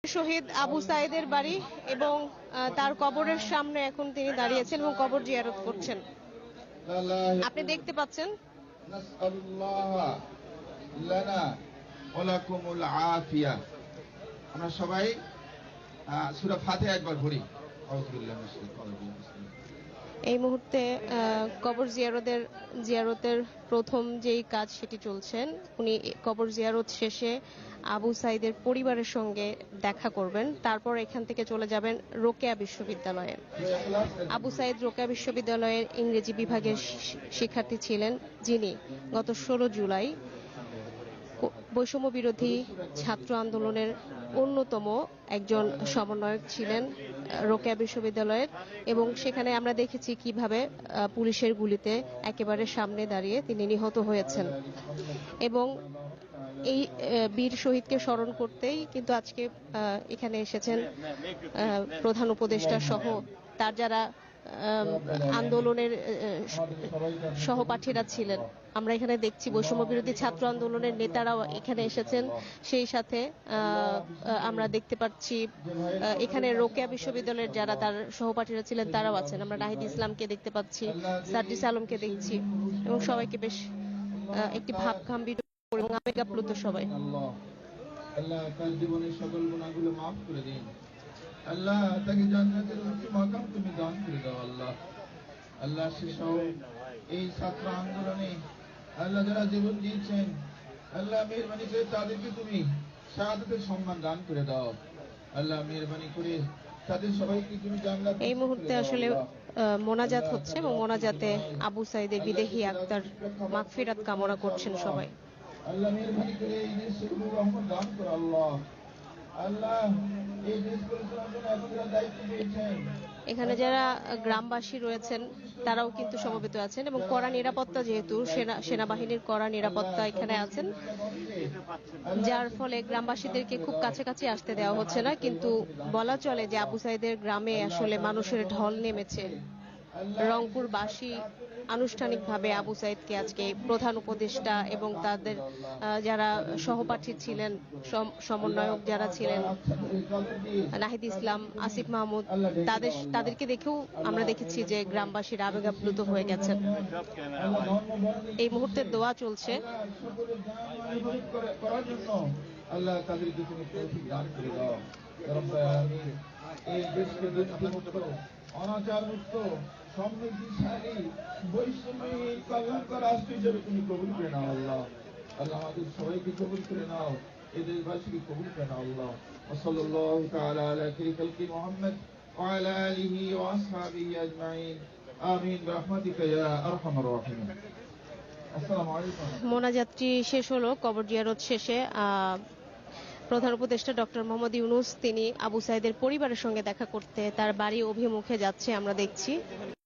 শহীদ আবু সাইদের বাড়ি এবং তার কবরের সামনে এখন তিনি দাঁড়িয়েছেন এবং কবর জিয়ারত করছেন। আপনি দেখতে পাচ্ছেন আমরা সবাই সূরা ফাতিহা একবার পড়ি। এই মুহূর্তে কবর জিয়ারতের প্রথম যেই কাজ সেটি চলছেন। উনি কবর জিয়ারত শেষে আবু সাইদের পরিবারের সঙ্গে দেখা করবেন, তারপর এখান থেকে চলে যাবেন রোকেয়া বিশ্ববিদ্যালয়ে। আবু সাইদ রোকেয়া বিশ্ববিদ্যালয়ের ইংরেজি বিভাগের শিক্ষার্থী ছিলেন, যিনি গত 16 জুলাই বৈষম্য বিরোধী ছাত্র আন্দোলনের অন্যতম একজন সমন্বয়ক ছিলেন রোকেয়া বিশ্ববিদ্যালয়ের, এবং সেখানে আমরা দেখেছি কিভাবে পুলিশের গুলিতে একেবারে সামনে দাঁড়িয়ে তিনি নিহত হয়েছেন। এবং এই বীর শহীদকে স্মরণ করতেই কিন্তু আজকে এখানে এসেছেন প্রধান উপদেষ্টা সহ তার যারা আন্দোলনের সহপাঠীরা ছিলেন। আমরা এখানে দেখছি বৈষম্য বিরোধী ছাত্র আন্দোলনের নেতারাও এখানে এসেছেন। সেই সাথে আমরা দেখতে পাচ্ছি এখানে রোকেয়া বিশ্ববিদ্যালয়ের যারা তার সহপাঠীরা ছিলেন তারাও আছেন। আমরা নাহিদ ইসলামকে দেখতে পাচ্ছি, সার্জিস আলমকে দেখছি, এবং সবাইকে বেশ একটি ভাব গাম্ভীর এবং আবেগাপ্লুত সবাই। আল্লাহ তার জীবনের সকল গুনাহগুলো মাফ করে দিন। আল্লাহ তাকে জান্নাতের উচ্চ মাকাম তুমি দান করে দাও। আল্লাহ আল্লাহ সেসব এই ছাত্র আন্দোলনে আল্লাহ যারা জীবন দিয়েছেন, আল্লাহ মেহরবানি করে তাদেরকে তুমি শাহাদাতের সম্মান দান করে দাও। আল্লাহ মেহরবানি করে তাদের সবাইকে তুমি জান্নাত। এই মুহূর্তে আসলে মোনাজাত হচ্ছে এবং মোনাজাতে আবু সাইদের বিদেহী আত্মার মাগফিরাত কামনা করছেন সবাই। আল্লাহ মেহরবানি করে এই দেশের উপর রহমত দান করো। আল্লাহ আল্লাহ এই দেশ পরিচালনার জন্য আপনারা দায়িত্ব দিয়েছেন। এখানে যারা গ্রামবাসী রয়েছেন তারাও কিন্তু সমবেত আছেন, এবং কড়া নিরাপত্তা, যেহেতু সেনাবাহিনীর কড়া নিরাপত্তা এখানে আছেন, যার ফলে গ্রামবাসীদেরকে খুব কাছাকাছি আসতে দেওয়া হচ্ছে না। কিন্তু বলা চলে যে আবু সাইদের গ্রামে আসলে মানুষের ঢল নেমেছে। রংপুরবাসী আনুষ্ঠানিকভাবে আবু সাইদকে আজকে প্রধান উপদেষ্টা এবং তাদের যারা সহপাঠী ছিলেন, সমন্বয়ক যারা ছিলেন, নাহিদ ইসলাম, আসিফ মাহমুদ, তাদেরকে দেখেও আমরা দেখেছি যে গ্রামবাসীর আবেগাপ্লুত হয়ে গেছেন। এই মুহূর্তে দোয়া চলছে। আল্লাহ তাদেরকে তুমি তৌফিক দান করে দাও। এই দেশকে দুর্নীতিমুক্ত, অনাচার মুক্ত, সমৃদ্ধিশালী, বৈষম্যহীন কল্যাণকর রাষ্ট্র হিসেবে তুমি কবুল করে নাও। আল্লাহ আল্লাহ আমাদের সবাইকে কবুল করে নাও, এই দেশবাসীকে কবুল করে নাও। আল্লাহ সাল্লাল্লাহু তাআলা আলা খালিকি মুহাম্মদ ওয়া আলা আলিহি ওয়া আসহাবিহি আজমাইন। আমিন বিরহমাতিকা ইয়া আরহামার রাহিমিন। আসসালামু আলাইকুম। মোনাজাতটি শেষ হলো। কবর জিয়ারত শেষে প্রধান উপদেষ্টা ডক্টর মোহাম্মদ ইউনূস তিনি আবু সাইদের পরিবারের সঙ্গে দেখা করতে তার বাড়ি অভিমুখে যাচ্ছে আমরা দেখছি।